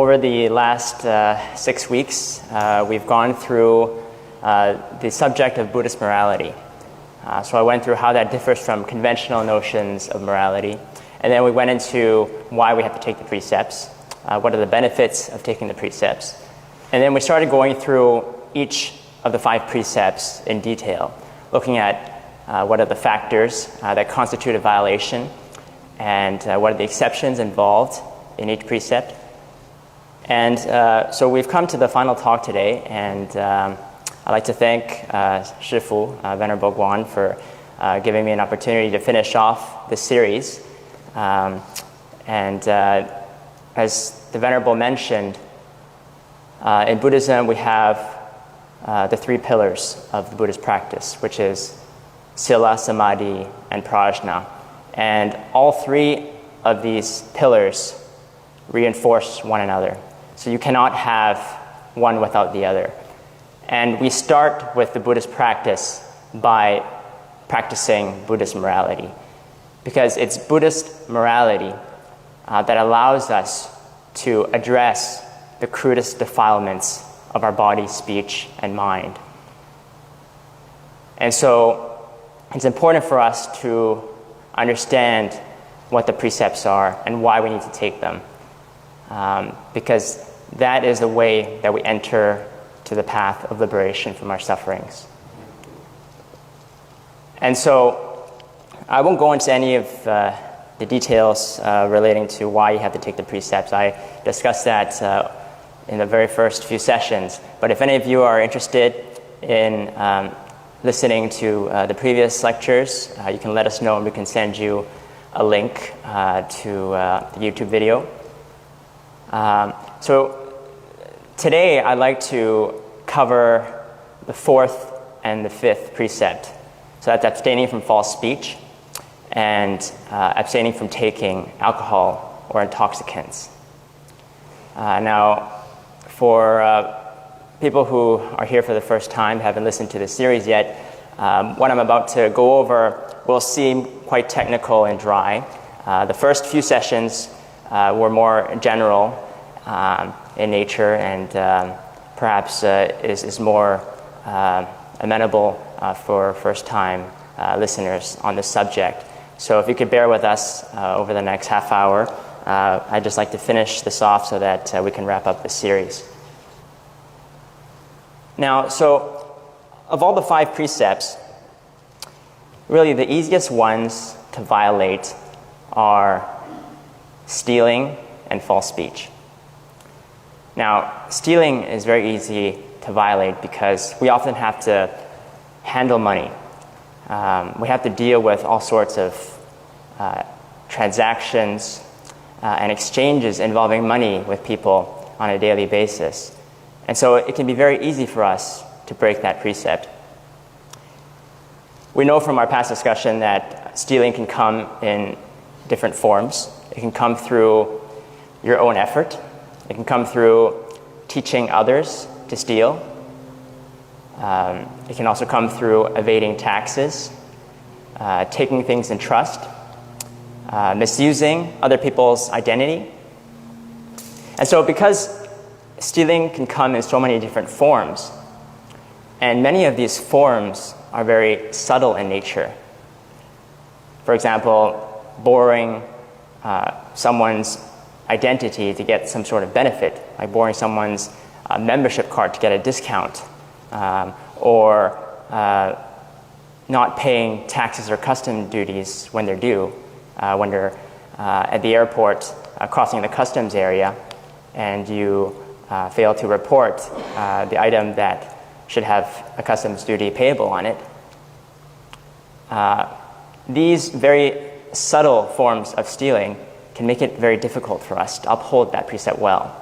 over the last 6 weeks, we've gone through the subject of Buddhist morality. So I went through how that differs from conventional notions of morality, and then we went into why we have to take the precepts, what are the benefits of taking the precepts, and then we started going through each of the 5 precepts in detail, looking at what are the factors that constitute a violation, and what are the exceptions involved in each precept. And so we've come to the final talk today, and I'd like to thank Shifu, Venerable Guan, for giving me an opportunity to finish off this series. As the Venerable mentioned, in Buddhism we have the 3 pillars of the Buddhist practice, which is Sila, Samadhi, and Prajna. And all 3 of these pillars reinforce one another. So you cannot have one without the other. And we start with the Buddhist practice by practicing Buddhist morality, because it's Buddhist morality that allows us to address the crudest defilements of our body, speech, and mind. And so it's important for us to understand what the precepts are and why we need to take them, because that is the way that we enter to the path of liberation from our sufferings. And so I won't go into any of the details relating to why you have to take the precepts. I discussed that in the very first few sessions. But if any of you are interested in listening to the previous lectures, you can let us know and we can send you a link to the YouTube video. So today I'd like to cover the 4th and the 5th precept. So that's abstaining from false speech and abstaining from taking alcohol or intoxicants. Now, for people who are here for the first time, haven't listened to this series yet, what I'm about to go over will seem quite technical and dry. The first few sessions were more general in nature and perhaps is more amenable for first-time listeners on this subject. So if you could bear with us over the next half hour, I'd just like to finish this off so that we can wrap up the series. Now, so of all the 5 precepts, really the easiest ones to violate are stealing and false speech. Now, stealing is very easy to violate because we often have to handle money. We have to deal with all sorts of transactions and exchanges involving money with people on a daily basis. And so it can be very easy for us to break that precept. We know from our past discussion that stealing can come in different forms. It can come through your own effort. It can come through teaching others to steal. It can also come through evading taxes, taking things in trust, misusing other people's identity. And so because stealing can come in so many different forms, and many of these forms are very subtle in nature. For example, borrowing someone's identity to get some sort of benefit, like borrowing someone's membership card to get a discount, or not paying taxes or custom duties when they're due, when they're at the airport crossing the customs area, and you fail to report the item that should have a customs duty payable on it. These very subtle forms of stealing can make it very difficult for us to uphold that precept well.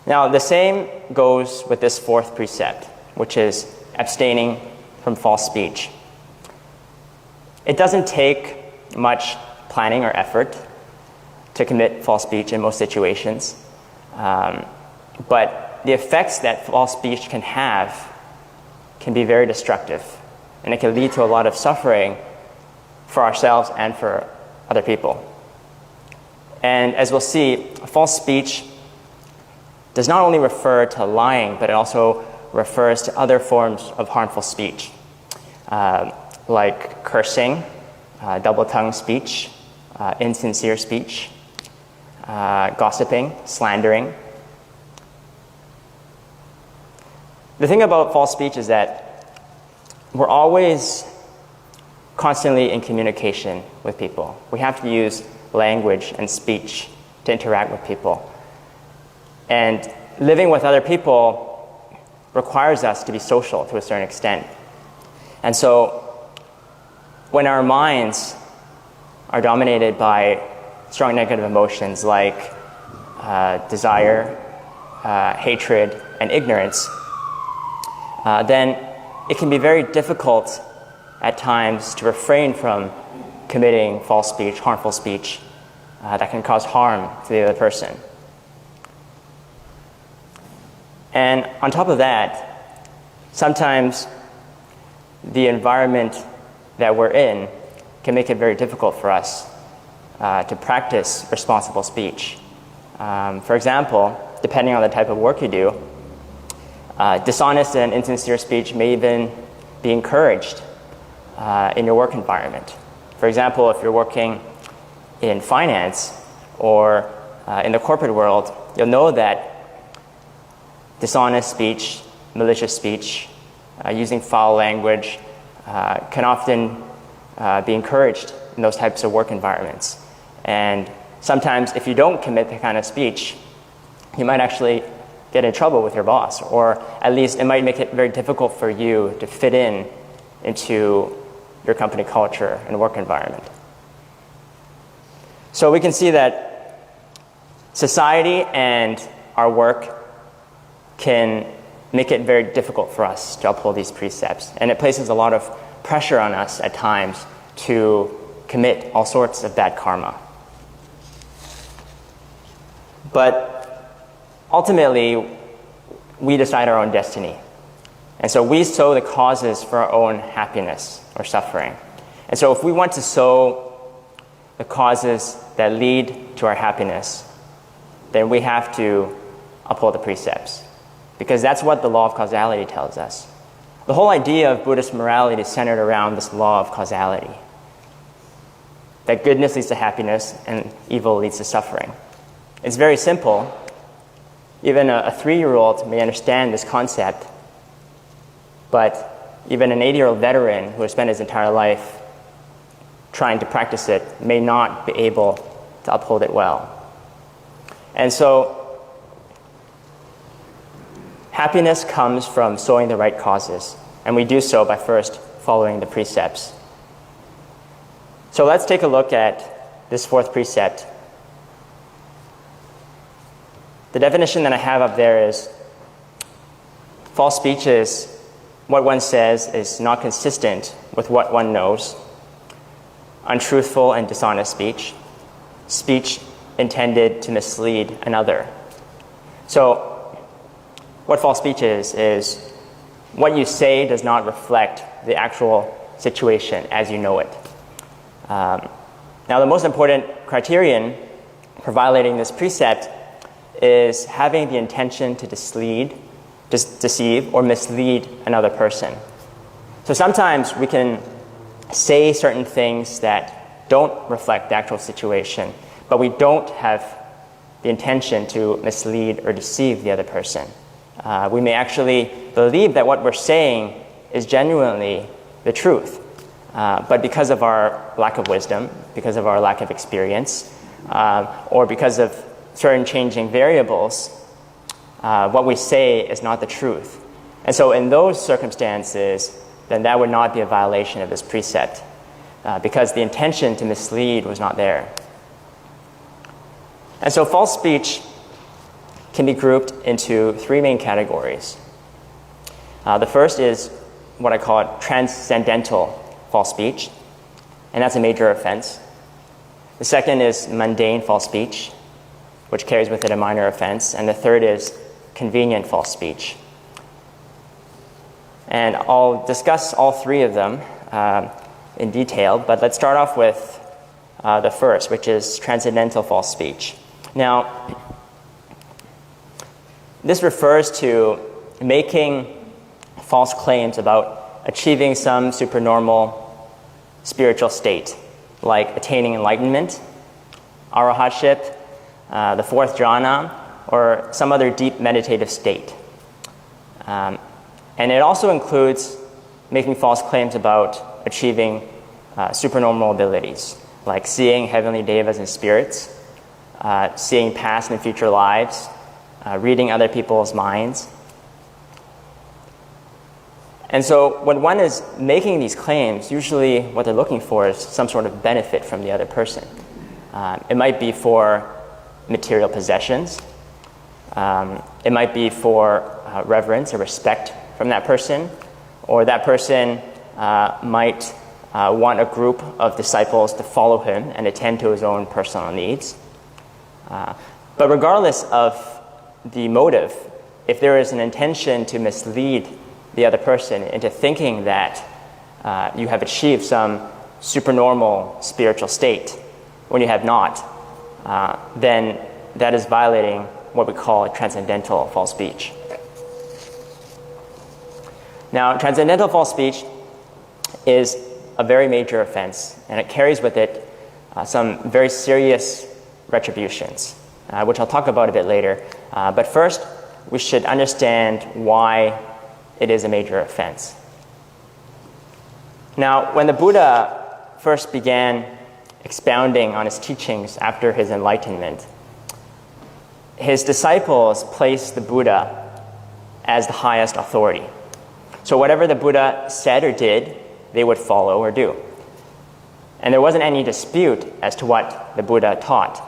Now, the same goes with this 4th precept, which is abstaining from false speech. It doesn't take much planning or effort to commit false speech in most situations, but the effects that false speech can have can be very destructive, and it can lead to a lot of suffering for ourselves and for other people. And as we'll see, false speech does not only refer to lying, but it also refers to other forms of harmful speech, like cursing, double-tongued speech, insincere speech, gossiping, slandering. The thing about false speech is that we're always constantly in communication with people. We have to use language and speech to interact with people. And living with other people requires us to be social to a certain extent. And so when our minds are dominated by strong negative emotions like desire, hatred, and ignorance, then it can be very difficult at times to refrain from committing false speech, harmful speech that can cause harm to the other person. And on top of that, sometimes the environment that we're in can make it very difficult for us to practice responsible speech. For example, depending on the type of work you do, dishonest and insincere speech may even be encouraged in your work environment. For example, if you're working in finance or in the corporate world, you'll know that dishonest speech, malicious speech, using foul language can often be encouraged in those types of work environments. And sometimes if you don't commit that kind of speech, you might actually get in trouble with your boss, or at least it might make it very difficult for you to fit in into your company culture and work environment. So we can see that society and our work can make it very difficult for us to uphold these precepts. And it places a lot of pressure on us at times to commit all sorts of bad karma. But ultimately, we decide our own destiny. And so we sow the causes for our own happiness or suffering. And so if we want to sow the causes that lead to our happiness, then we have to uphold the precepts, because that's what the law of causality tells us. The whole idea of Buddhist morality is centered around this law of causality, that goodness leads to happiness and evil leads to suffering. It's very simple. Even a 3-year-old may understand this concept, but even an 80-year-old veteran who has spent his entire life trying to practice it may not be able to uphold it well. And so happiness comes from sowing the right causes, and we do so by first following the precepts. So let's take a look at this 4th precept. The definition that I have up there is false speech is what one says is not consistent with what one knows, untruthful and dishonest speech, speech intended to mislead another. So what false speech is what you say does not reflect the actual situation as you know it. Now the most important criterion for violating this precept is having the intention to deceive or mislead another person. So sometimes we can say certain things that don't reflect the actual situation, but we don't have the intention to mislead or deceive the other person. We may actually believe that what we're saying is genuinely the truth, but because of our lack of wisdom, because of our lack of experience, or because of certain changing variables, what we say is not the truth. And so in those circumstances, then that would not be a violation of this precept, because the intention to mislead was not there. And so false speech can be grouped into 3 main categories. The first is what I call transcendental false speech, and that's a major offense. The second is mundane false speech, which carries with it a minor offense. And the third is convenient false speech. And I'll discuss all 3 of them in detail, but let's start off with the first, which is transcendental false speech. Now, this refers to making false claims about achieving some supernormal spiritual state, like attaining enlightenment, arahatship, the fourth jhana, or some other deep meditative state. And it also includes making false claims about achieving supernormal abilities, like seeing heavenly devas and spirits, seeing past and future lives, reading other people's minds. And so when one is making these claims, usually what they're looking for is some sort of benefit from the other person. It might be for material possessions. It might be for reverence or respect from that person, or that person might want a group of disciples to follow him and attend to his own personal needs. But regardless of the motive, if there is an intention to mislead the other person into thinking that you have achieved some supernormal spiritual state when you have not, then that is violating what we call transcendental false speech. Now, transcendental false speech is a very major offense, and it carries with it some very serious retributions, which I'll talk about a bit later. But first, we should understand why it is a major offense. Now, when the Buddha first began expounding on his teachings after his enlightenment, his disciples placed the Buddha as the highest authority. So whatever the Buddha said or did, they would follow or do. And there wasn't any dispute as to what the Buddha taught.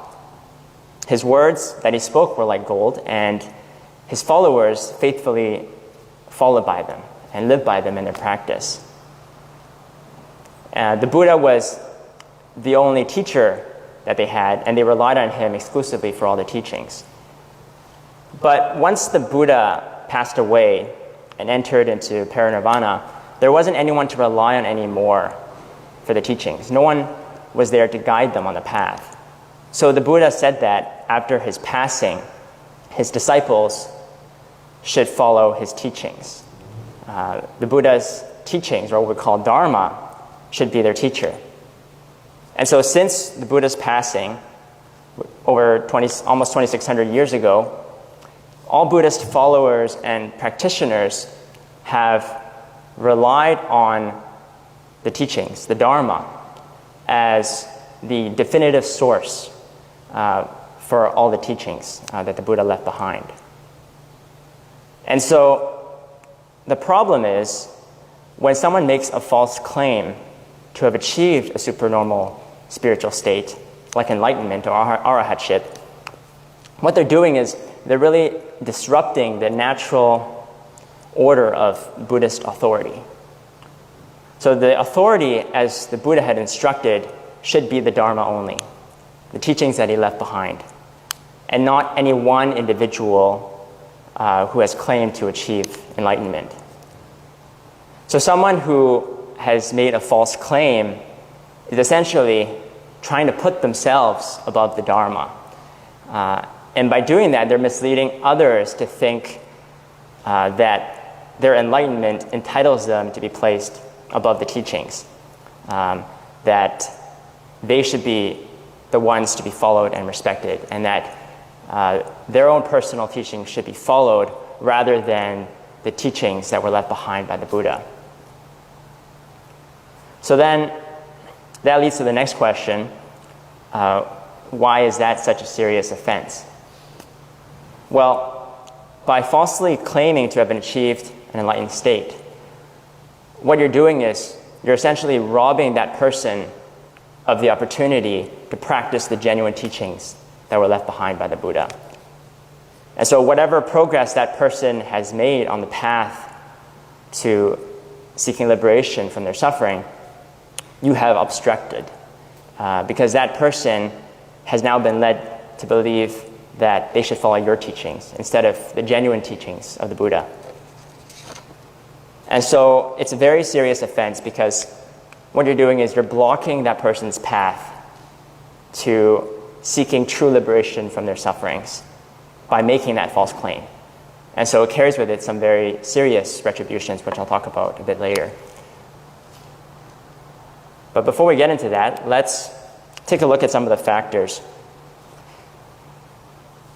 His words that he spoke were like gold, and his followers faithfully followed by them and lived by them in their practice. The Buddha was the only teacher that they had, and they relied on him exclusively for all the teachings. But once the Buddha passed away and entered into parinirvana, there wasn't anyone to rely on anymore for the teachings. No one was there to guide them on the path. So the Buddha said that after his passing, his disciples should follow his teachings. The Buddha's teachings, or what we call Dharma, should be their teacher. And so since the Buddha's passing, over almost 2,600 years ago, all Buddhist followers and practitioners have relied on the teachings, the Dharma, as the definitive source for all the teachings that the Buddha left behind. And so the problem is when someone makes a false claim to have achieved a supernormal spiritual state, like enlightenment or arahatship, what they're doing is they're really disrupting the natural order of Buddhist authority. So the authority, as the Buddha had instructed, should be the Dharma only, the teachings that he left behind, and not any one individual who has claimed to achieve enlightenment. So someone who has made a false claim is essentially trying to put themselves above the Dharma. And by doing that, they're misleading others to think that their enlightenment entitles them to be placed above the teachings, that they should be the ones to be followed and respected, and that their own personal teachings should be followed rather than the teachings that were left behind by the Buddha. So then that leads to the next question. Why is that such a serious offense? Well, by falsely claiming to have achieved an enlightened state, what you're doing is you're essentially robbing that person of the opportunity to practice the genuine teachings that were left behind by the Buddha. And so whatever progress that person has made on the path to seeking liberation from their suffering, you have obstructed, because that person has now been led to believe that they should follow your teachings instead of the genuine teachings of the Buddha. And so it's a very serious offense, because what you're doing is you're blocking that person's path to seeking true liberation from their sufferings by making that false claim. And so it carries with it some very serious retributions, which I'll talk about a bit later. But before we get into that, let's take a look at some of the factors.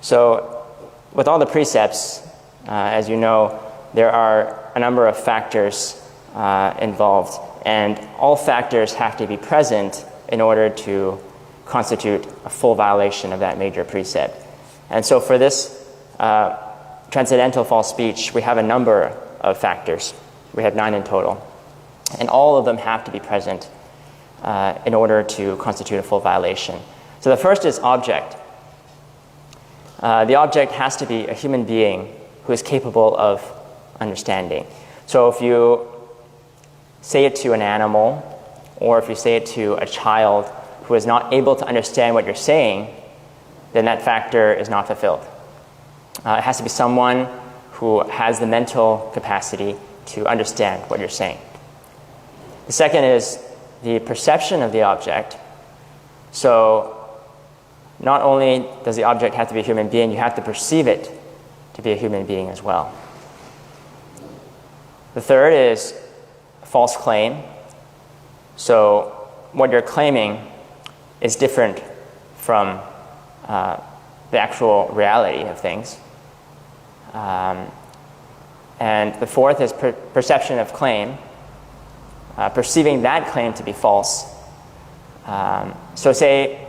So with all the precepts, as you know, there are a number of factors involved, and all factors have to be present in order to constitute a full violation of that major precept. And so for this transcendental false speech, we have a number of factors. We have 9 in total. And all of them have to be present in order to constitute a full violation. So the first is object. The object has to be a human being who is capable of understanding. So if you say it to an animal, or if you say it to a child who is not able to understand what you're saying, then that factor is not fulfilled. It has to be someone who has the mental capacity to understand what you're saying. The second is the perception of the object. So not only does the object have to be a human being, you have to perceive it to be a human being as well. The third is false claim. So what you're claiming is different from the actual reality of things. And the fourth is perception of claim, perceiving that claim to be false. So say,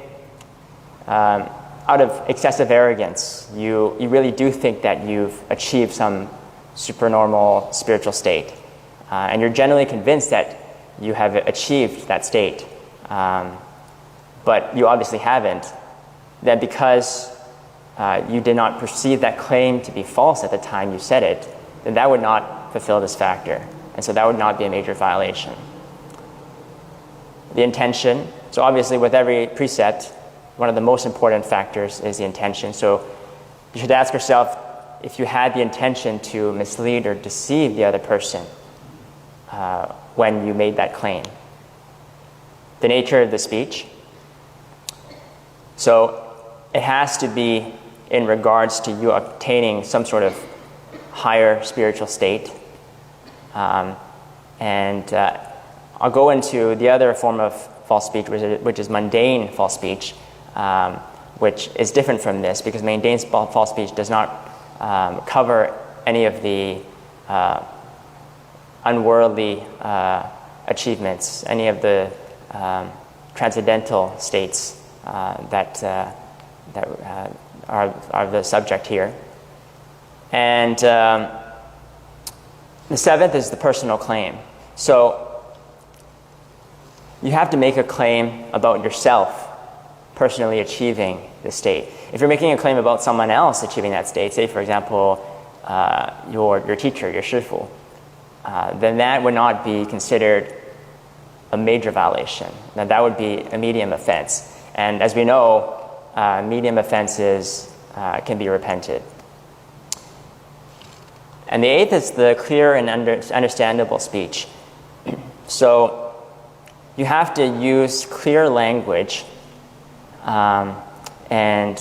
out of excessive arrogance, you really do think that you've achieved some supernormal spiritual state. And you're generally convinced that you have achieved that state, but you obviously haven't. Then because you did not perceive that claim to be false at the time you said it, then that would not fulfill this factor. And so that would not be a major violation. The intention. So obviously with every precept, one of the most important factors is the intention. So you should ask yourself if you had the intention to mislead or deceive the other person when you made that claim. The nature of the speech. So it has to be in regards to you obtaining some sort of higher spiritual state. And I'll go into the other form of false speech, which is mundane false speech, which is different from this because mundane false speech does not cover any of the unworldly achievements, any of the transcendental states that are the subject here. And the seventh is the personal claim. So you have to make a claim about yourself personally achieving the state. If you're making a claim about someone else achieving that state, say for example your teacher, your shifu, then that would not be considered a major violation. Now that would be a medium offense. And as we know, medium offenses can be repented. And the eighth is the clear and understandable speech. So you have to use clear language and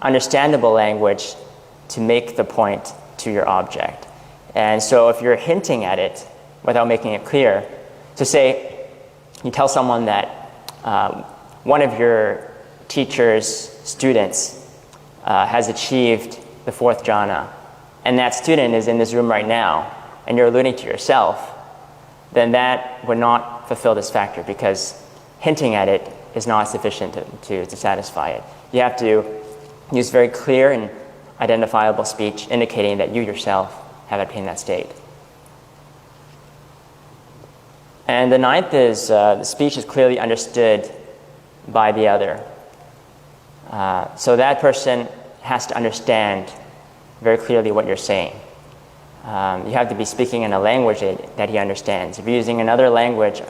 understandable language to make the point to your object. And so if you're hinting at it without making it clear, so say you tell someone that one of your teacher's students has achieved the 4th jhana, and that student is in this room right now, and you're alluding to yourself, then that would not fulfill this factor because hinting at it is not sufficient to satisfy it. You have to use very clear and identifiable speech indicating that you yourself have attained that state. And the ninth is the speech is clearly understood by the other. So that person has to understand very clearly what you're saying. You have to be speaking in a language that he understands. If you're using another language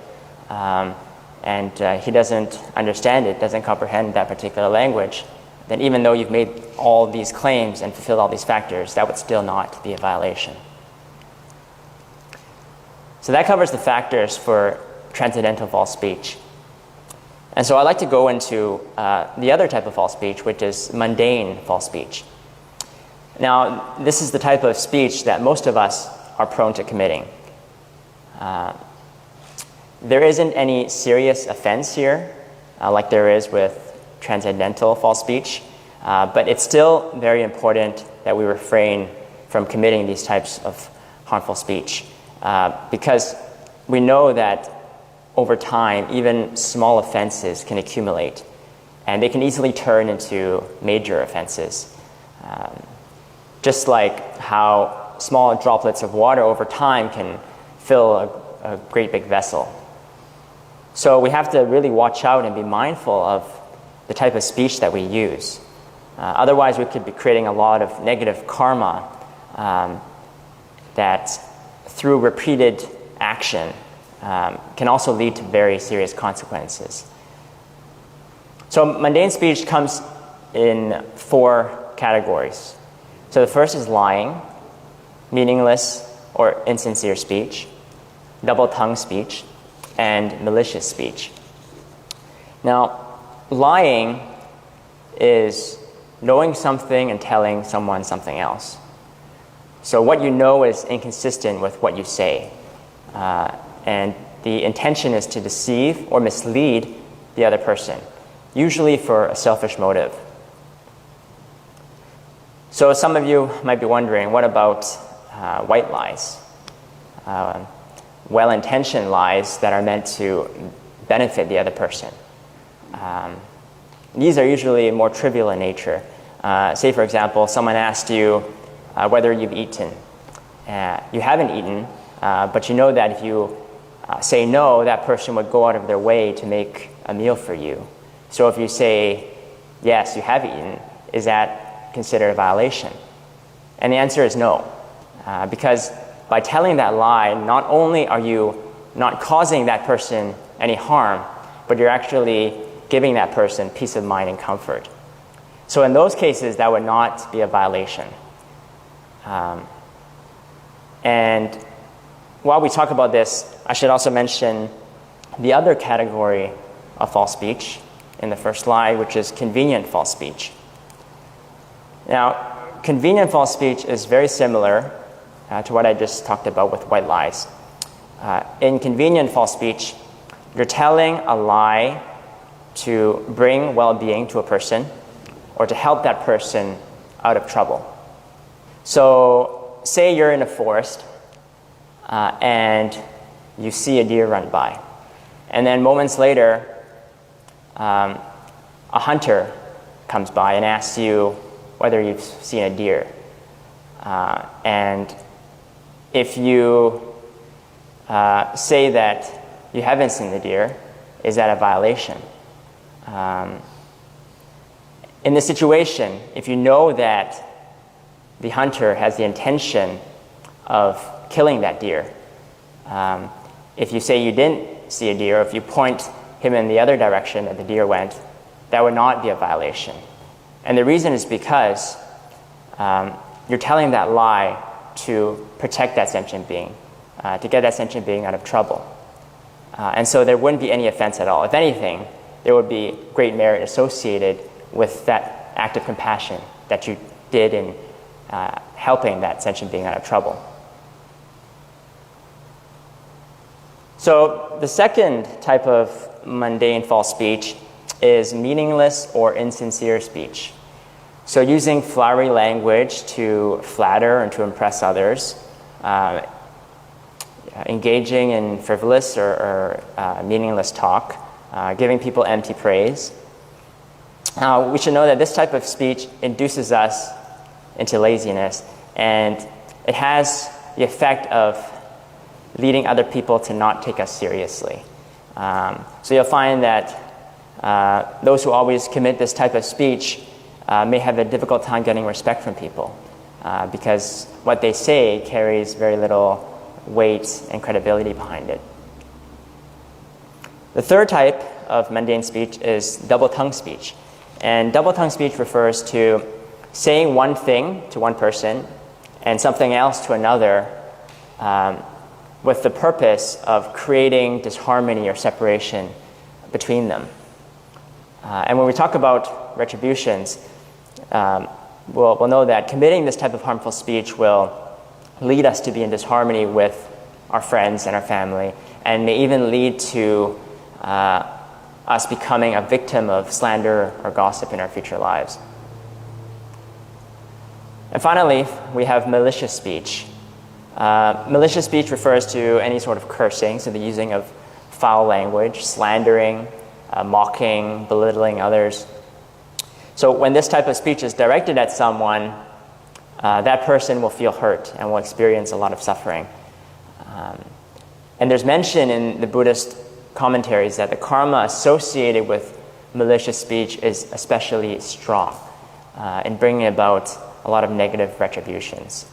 and he doesn't understand it, doesn't comprehend that particular language, then even though you've made all these claims and fulfilled all these factors, that would still not be a violation. So that covers the factors for transcendental false speech. And so I'd like to go into the other type of false speech, which is mundane false speech. Now, this is the type of speech that most of us are prone to committing. There isn't any serious offense here, like there is with transcendental false speech, but it's still very important that we refrain from committing these types of harmful speech, because we know that over time, even small offenses can accumulate, and they can easily turn into major offenses. Just like how small droplets of water over time can fill a great big vessel. So we have to really watch out and be mindful of the type of speech that we use. Otherwise, we could be creating a lot of negative karma that, through repeated action, can also lead to very serious consequences. So mundane speech comes in 4 categories. So the first is lying, meaningless or insincere speech, double-tongued speech, and malicious speech. Now, lying is knowing something and telling someone something else. So what you know is inconsistent with what you say. And the intention is to deceive or mislead the other person, usually for a selfish motive. So some of you might be wondering, what about white lies? Well-intentioned lies that are meant to benefit the other person. These are usually more trivial in nature. Say, for example, someone asked you whether you've eaten. You haven't eaten, but you know that if you say no, that person would go out of their way to make a meal for you. So if you say, yes, you have eaten, is that considered a violation? And the answer is no, because by telling that lie, not only are you not causing that person any harm, but you're actually giving that person peace of mind and comfort. So in those cases, that would not be a violation. And while we talk about this, I should also mention the other category of false speech in the first lie, which is convenient false speech. Now, convenient false speech is very similar to what I just talked about with white lies. In convenient false speech, you're telling a lie to bring well-being to a person or to help that person out of trouble. So say you're in a forest and you see a deer run by. And then moments later, a hunter comes by and asks you whether you've seen a deer. And if you say that you haven't seen the deer, is that a violation? In this situation, if you know that the hunter has the intention of killing that deer, if you say you didn't see a deer, if you point him in the other direction that the deer went, that would not be a violation. And the reason is because you're telling that lie to protect that sentient being, to get that sentient being out of trouble. And so there wouldn't be any offense at all. If anything, there would be great merit associated with that act of compassion that you did in helping that sentient being out of trouble. So the second type of mundane false speech is meaningless or insincere speech. So using flowery language to flatter and to impress others, engaging in frivolous or meaningless talk, giving people empty praise. We should know that this type of speech induces us into laziness, and it has the effect of leading other people to not take us seriously. So you'll find that those who always commit this type of speech may have a difficult time getting respect from people because what they say carries very little weight and credibility behind it. The third type of mundane speech is double-tongued speech. And double-tongued speech refers to saying one thing to one person and something else to another with the purpose of creating disharmony or separation between them. And when we talk about retributions, we'll know that committing this type of harmful speech will lead us to be in disharmony with our friends and our family, and may even lead to us becoming a victim of slander or gossip in our future lives. And finally, we have malicious speech. Malicious speech refers to any sort of cursing, so the using of foul language, slandering, mocking, belittling others. So when this type of speech is directed at someone, that person will feel hurt and will experience a lot of suffering. And there's mention in the Buddhist commentaries that the karma associated with malicious speech is especially strong in bringing about a lot of negative retributions,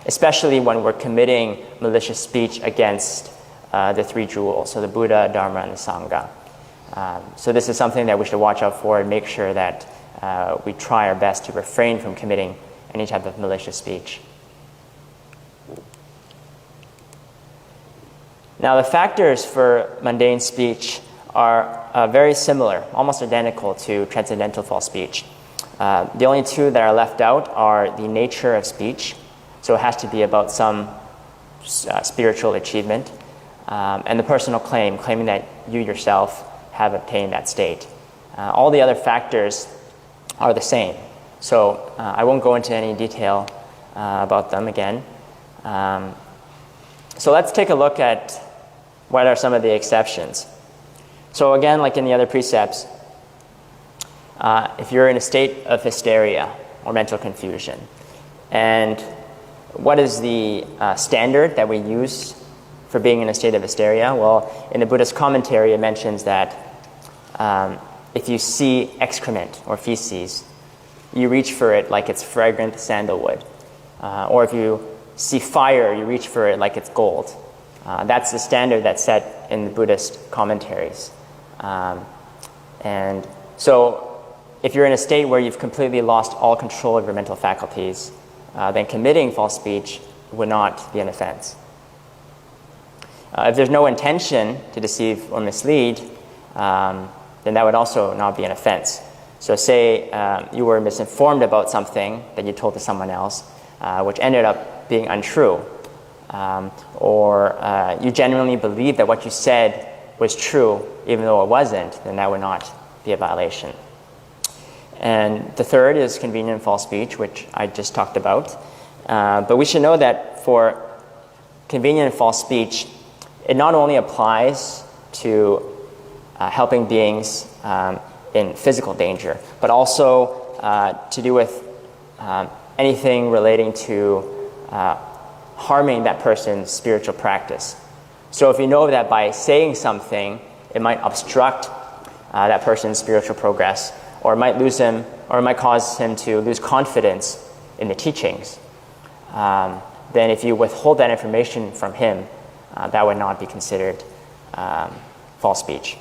especially when we're committing malicious speech against the three jewels, so the Buddha, Dharma, and the Sangha. So this is something that we should watch out for and make sure that we try our best to refrain from committing any type of malicious speech. Now, the factors for mundane speech are very similar, almost identical to transcendental false speech. The only two that are left out are the nature of speech, so it has to be about some spiritual achievement, and the personal claim, claiming that you yourself have obtained that state. All the other factors are the same, so I won't go into any detail about them again. So let's take a look at what are some of the exceptions. So again, like in the other precepts, if you're in a state of hysteria or mental confusion, and what is the standard that we use for being in a state of hysteria? Well, in the Buddhist commentary, it mentions that if you see excrement or feces, you reach for it like it's fragrant sandalwood. Or if you see fire, you reach for it like it's gold. That's the standard that's set in the Buddhist commentaries. And so if you're in a state where you've completely lost all control of your mental faculties, then committing false speech would not be an offense. If there's no intention to deceive or mislead, then that would also not be an offense. So say you were misinformed about something that you told to someone else, which ended up being untrue, or you genuinely believe that what you said was true even though it wasn't, then that would not be a violation. And the third is convenient false speech, which I just talked about. But we should know that for convenient false speech, it not only applies to helping beings in physical danger, but also to do with anything relating to harming that person's spiritual practice. So if you know that by saying something, it might obstruct that person's spiritual progress, or it might lose him, or it might cause him to lose confidence in the teachings, then if you withhold that information from him, that would not be considered false speech.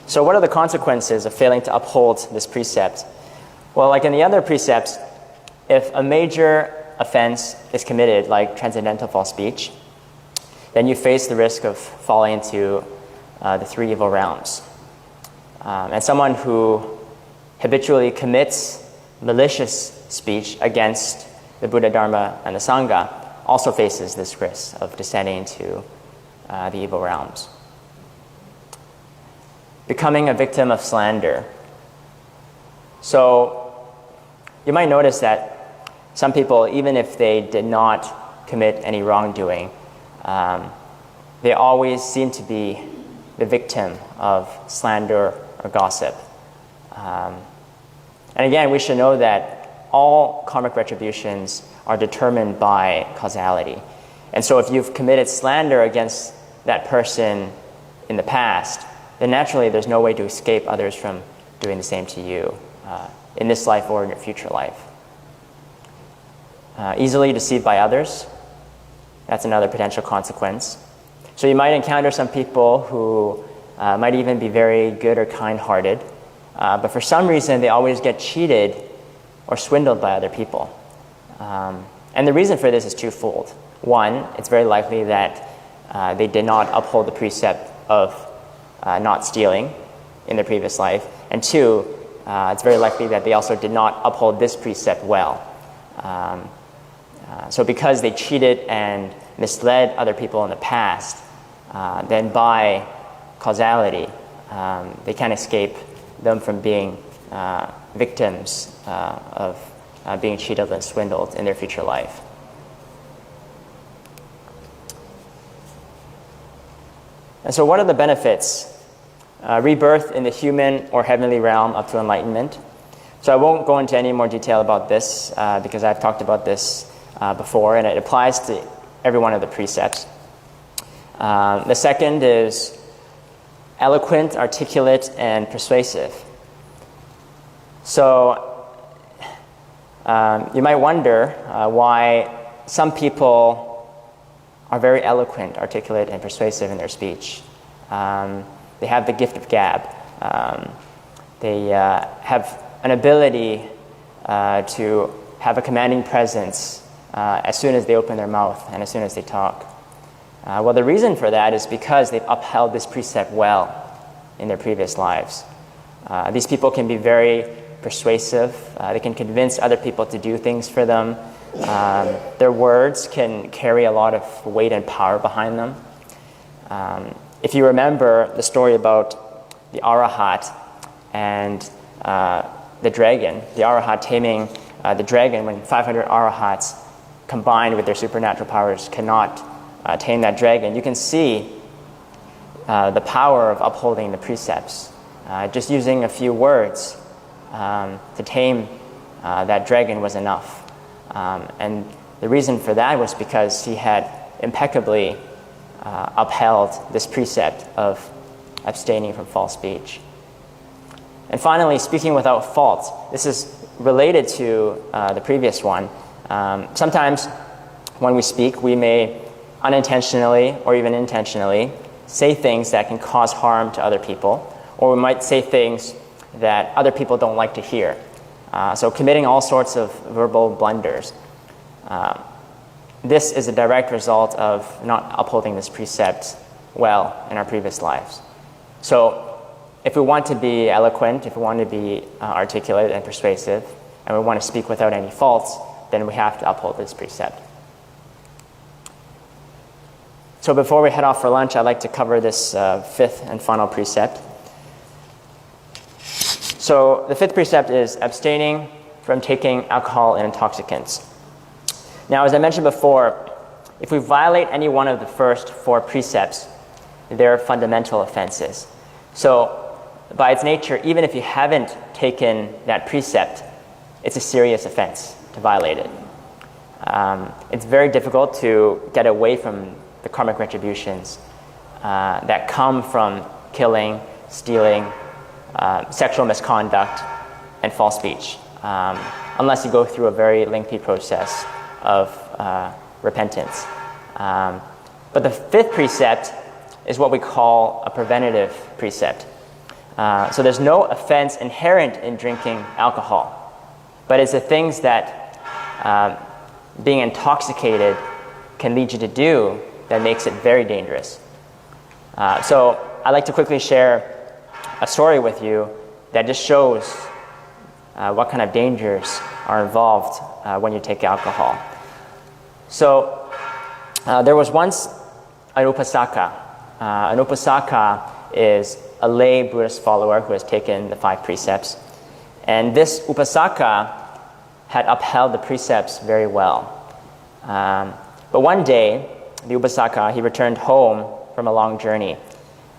So what are the consequences of failing to uphold this precept? Well, like in the other precepts, if a major offense is committed, like transcendental false speech, then you face the risk of falling into the three evil realms. And someone who habitually commits malicious speech against the Buddha, Dharma, and the Sangha also faces this risk of descending into the evil realms. Becoming a victim of slander. So you might notice that some people, even if they did not commit any wrongdoing, they always seem to be the victim of slander or gossip. And again, we should know that all karmic retributions are determined by causality. And so if you've committed slander against that person in the past, then naturally there's no way to escape others from doing the same to you in this life or in your future life. Easily deceived by others, that's another potential consequence. So you might encounter some people who might even be very good or kind-hearted, but for some reason they always get cheated or swindled by other people. And the reason for this is twofold. One, it's very likely that they did not uphold the precept of not stealing in their previous life. And 2, it's very likely that they also did not uphold this precept well. So because they cheated and misled other people in the past, then by causality, they can't escape them from being victims of being cheated and swindled in their future life. And so what are the benefits? Rebirth in the human or heavenly realm up to enlightenment. So I won't go into any more detail about this because I've talked about this before, and it applies to every one of the precepts. The second is eloquent, articulate, and persuasive. So you might wonder why some people are very eloquent, articulate, and persuasive in their speech. They have the gift of gab. They have an ability to have a commanding presence as soon as they open their mouth and as soon as they talk. Well, the reason for that is because they've upheld this precept well in their previous lives. These people can be very persuasive. They can convince other people to do things for them. Their words can carry a lot of weight and power behind them. If you remember the story about the Arahat and the dragon, the Arahat taming the dragon when 500 Arahats combined with their supernatural powers cannot tame that dragon, you can see the power of upholding the precepts. Just using a few words to tame that dragon was enough. And the reason for that was because he had impeccably upheld this precept of abstaining from false speech. And finally, speaking without fault. This is related to the previous one. Sometimes when we speak, we may unintentionally or even intentionally say things that can cause harm to other people, or we might say things that other people don't like to hear. So committing all sorts of verbal blunders. This is a direct result of not upholding this precept well in our previous lives. So if we want to be eloquent, if we want to be articulate and persuasive, and we want to speak without any faults, then we have to uphold this precept. So before we head off for lunch, I'd like to cover this fifth and final precept. So the fifth precept is abstaining from taking alcohol and intoxicants. Now, as I mentioned before, if we violate any one of the first 4 precepts, they're fundamental offenses. So by its nature, even if you haven't taken that precept, it's a serious offense to violate it. It's very difficult to get away from the karmic retributions that come from killing, stealing, sexual misconduct, and false speech, unless you go through a very lengthy process of repentance. But the fifth precept is what we call a preventative precept. So there's no offense inherent in drinking alcohol, but it's the things that being intoxicated can lead you to do that makes it very dangerous. So I'd like to quickly share a story with you that just shows what kind of dangers are involved when you take alcohol. So there was once an upasaka. An upasaka is a lay Buddhist follower who has taken the 5 precepts. And this upasaka had upheld the precepts very well. But one day, the upasaka, he returned home from a long journey.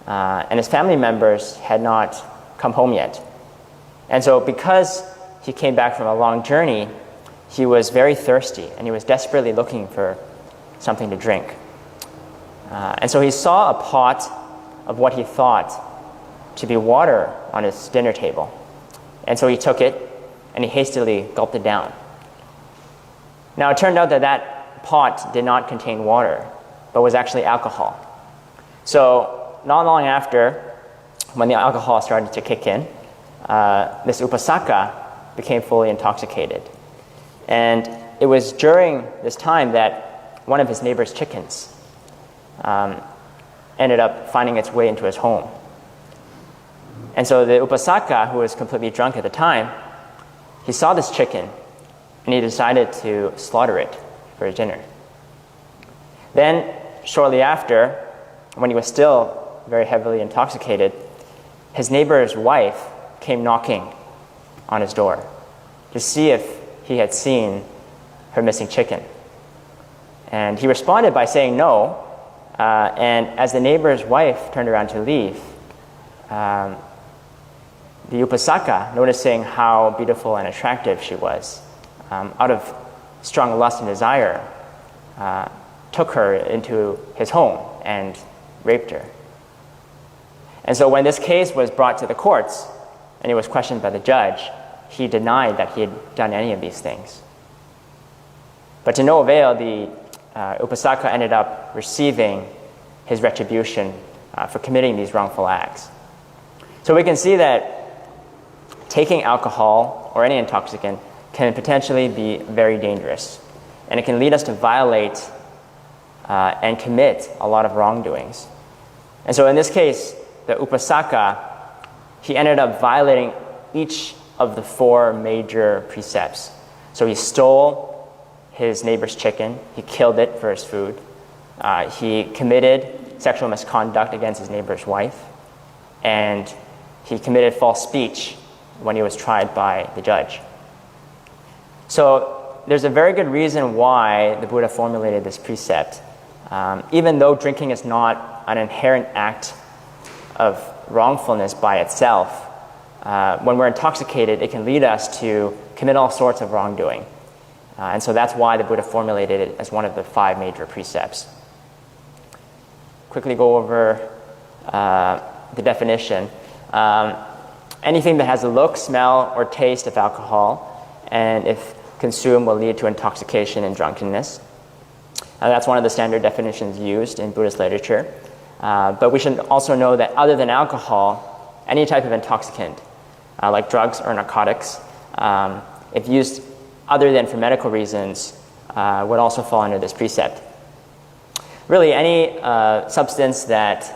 And his family members had not come home yet. And so because he came back from a long journey, he was very thirsty and he was desperately looking for something to drink. And so he saw a pot of what he thought to be water on his dinner table. And so he took it and he hastily gulped it down. Now it turned out that that pot did not contain water, but was actually alcohol. So not long after, when the alcohol started to kick in, this upasaka became fully intoxicated. And it was during this time that one of his neighbor's chickens ended up finding its way into his home. And so the upasaka, who was completely drunk at the time, he saw this chicken and he decided to slaughter it for his dinner. Then, shortly after, when he was still very heavily intoxicated, his neighbor's wife came knocking on his door to see if he had seen her missing chicken. And he responded by saying no, and as the neighbor's wife turned around to leave, the upasaka, noticing how beautiful and attractive she was, out of strong lust and desire, took her into his home and raped her. And so when this case was brought to the courts and he was questioned by the judge, he denied that he had done any of these things. But to no avail, the upasaka ended up receiving his retribution for committing these wrongful acts. So we can see that taking alcohol or any intoxicant can potentially be very dangerous, and it can lead us to violate and commit a lot of wrongdoings. And so in this case, the upasaka, he ended up violating each of the 4 major precepts. So he stole his neighbor's chicken, he killed it for his food, he committed sexual misconduct against his neighbor's wife, and he committed false speech when he was tried by the judge. So there's a very good reason why the Buddha formulated this precept. Even though drinking is not an inherent act of wrongfulness by itself, when we're intoxicated, it can lead us to commit all sorts of wrongdoing. And so that's why the Buddha formulated it as one of the 5 major precepts. Quickly go over the definition. Anything that has a look, smell, or taste of alcohol, and if consumed will lead to intoxication and drunkenness. That's one of the standard definitions used in Buddhist literature. But we should also know that other than alcohol, any type of intoxicant, like drugs or narcotics, if used other than for medical reasons, would also fall under this precept. Really, any substance that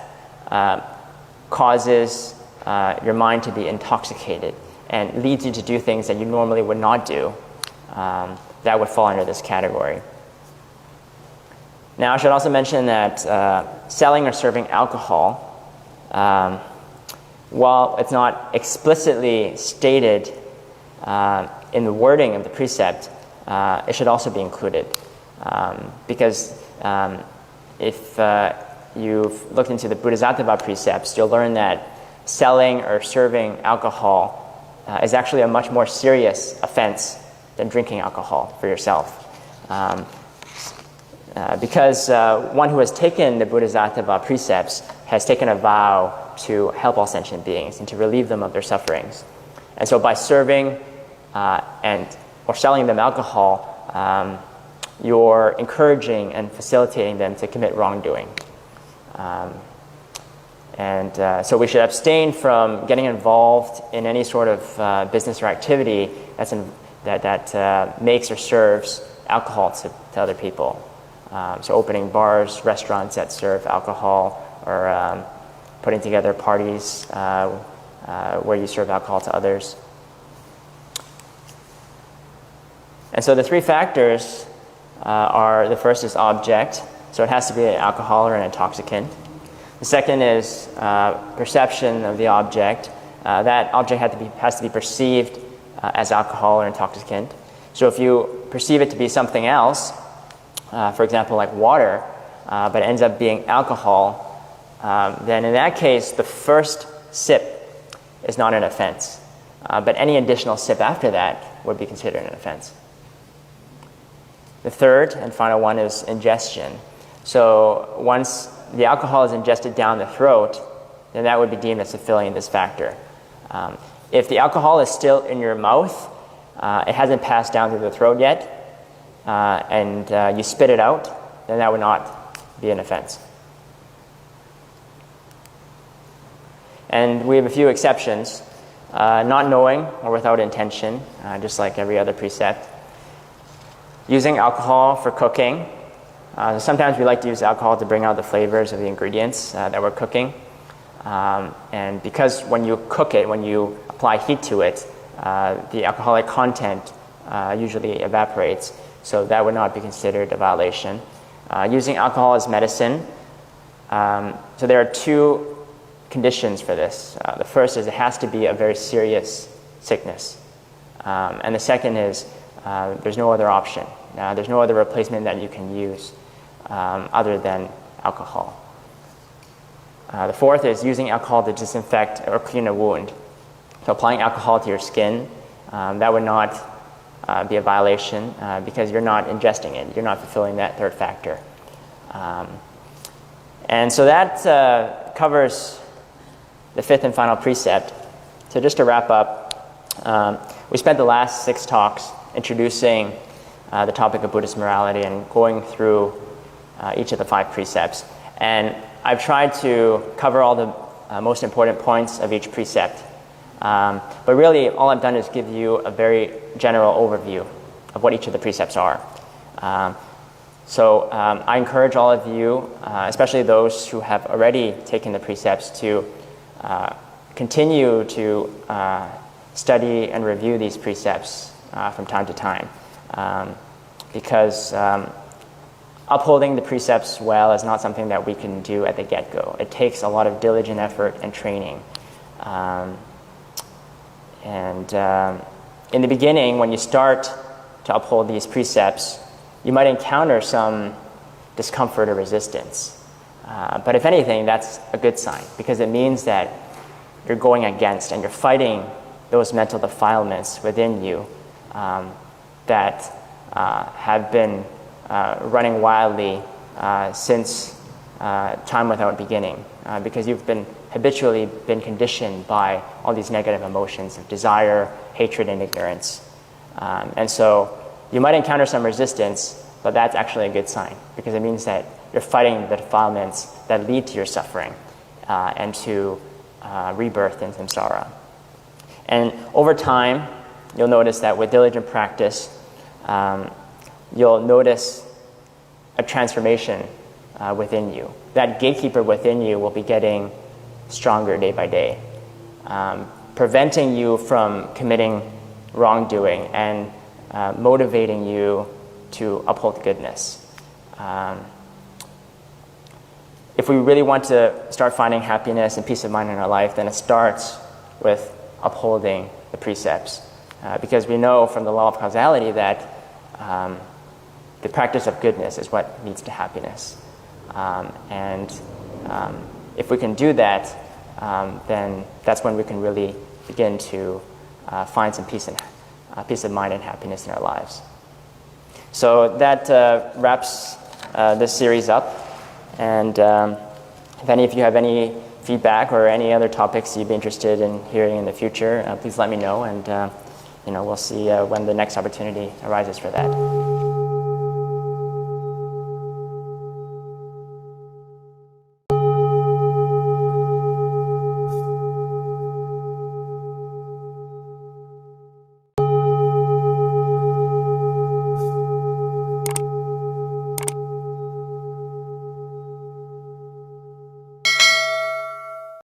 causes your mind to be intoxicated and leads you to do things that you normally would not do, that would fall under this category. Now, I should also mention that selling or serving alcohol, while it's not explicitly stated in the wording of the precept, it should also be included. Because if you've looked into the Bodhisattva precepts, you'll learn that selling or serving alcohol is actually a much more serious offense than drinking alcohol for yourself. Because one who has taken the Bodhisattva precepts has taken a vow to help all sentient beings and to relieve them of their sufferings. And so by serving or selling them alcohol, you're encouraging and facilitating them to commit wrongdoing. So we should abstain from getting involved in any sort of business or activity that makes or serves alcohol to other people. So opening bars, restaurants that serve alcohol, or putting together parties where you serve alcohol to others. And so the 3 factors are, the first is object, so it has to be an alcohol or an intoxicant. The second is perception of the object. That object has to be perceived as alcohol or intoxicant. So if you perceive it to be something else, for example, like water, but it ends up being alcohol, then in that case, the first sip is not an offense. But any additional sip after that would be considered an offense. The third and final one is ingestion. So once the alcohol is ingested down the throat, then that would be deemed as fulfilling this factor. If the alcohol is still in your mouth, it hasn't passed down through the throat yet, and you spit it out, then that would not be an offense. And we have a few exceptions. Not knowing or without intention, just like every other precept. Using alcohol for cooking, Sometimes we like to use alcohol to bring out the flavors of the ingredients that we're cooking. And because when you cook it, when you apply heat to it, the alcoholic content usually evaporates, so that would not be considered a violation. Using alcohol as medicine, so there are two conditions for this. The first is it has to be a very serious sickness. And the second is there's no other option. There's no other replacement that you can use other than alcohol. The fourth is using alcohol to disinfect or clean a wound. So applying alcohol to your skin, that would not be a violation because you're not ingesting it. You're not fulfilling that third factor. And so that covers the fifth and final precept. So just to wrap up, we spent the last 6 talks introducing the topic of Buddhist morality and going through each of the 5 precepts. And I've tried to cover all the most important points of each precept. But really, all I've done is give you a very general overview of what each of the precepts are. So I encourage all of you, especially those who have already taken the precepts, to continue to study and review these precepts from time to time. Because upholding the precepts well is not something that we can do at the get-go. It takes a lot of diligent effort and training. And in the beginning, when you start to uphold these precepts, you might encounter some discomfort or resistance. But if anything, that's a good sign, because it means that you're going against and you're fighting those mental defilements within you that have been running wildly since time without beginning, because you've been habitually been conditioned by all these negative emotions of desire, hatred, and ignorance. And so you might encounter some resistance, but that's actually a good sign, because it means that you're fighting the defilements that lead to your suffering and to rebirth in samsara. And over time, you'll notice that with diligent practice, you'll notice a transformation within you. That gatekeeper within you will be getting stronger day by day, preventing you from committing wrongdoing and motivating you to uphold goodness. If we really want to start finding happiness and peace of mind in our life, then it starts with upholding the precepts. Because we know from the law of causality that the practice of goodness is what leads to happiness. And if we can do that, then that's when we can really begin to find some peace of mind and happiness in our lives. So that wraps this series up. And if any of you have any feedback or any other topics you'd be interested in hearing in the future, please let me know, and we'll see when the next opportunity arises for that.